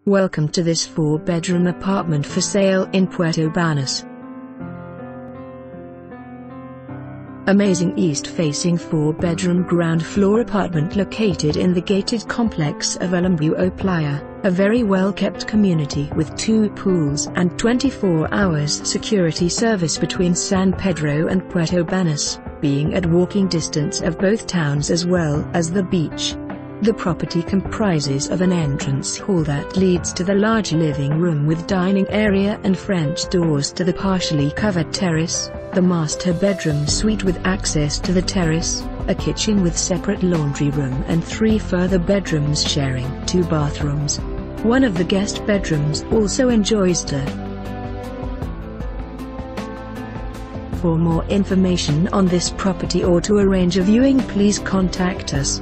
Welcome to this 4-bedroom apartment for sale in Puerto Banús. Amazing east-facing 4-bedroom ground-floor apartment located in the gated complex of Alambuo Playa, a very well-kept community with 2 pools and 24 hours security service between San Pedro and Puerto Banús, being at walking distance of both towns as well as the beach. The property comprises of an entrance hall that leads to the large living room with dining area and French doors to the partially covered terrace, the master bedroom suite with access to the terrace, a kitchen with separate laundry room and 3 further bedrooms sharing 2 bathrooms. One of the guest bedrooms also enjoys the. For more information on this property or to arrange a viewing, please contact us.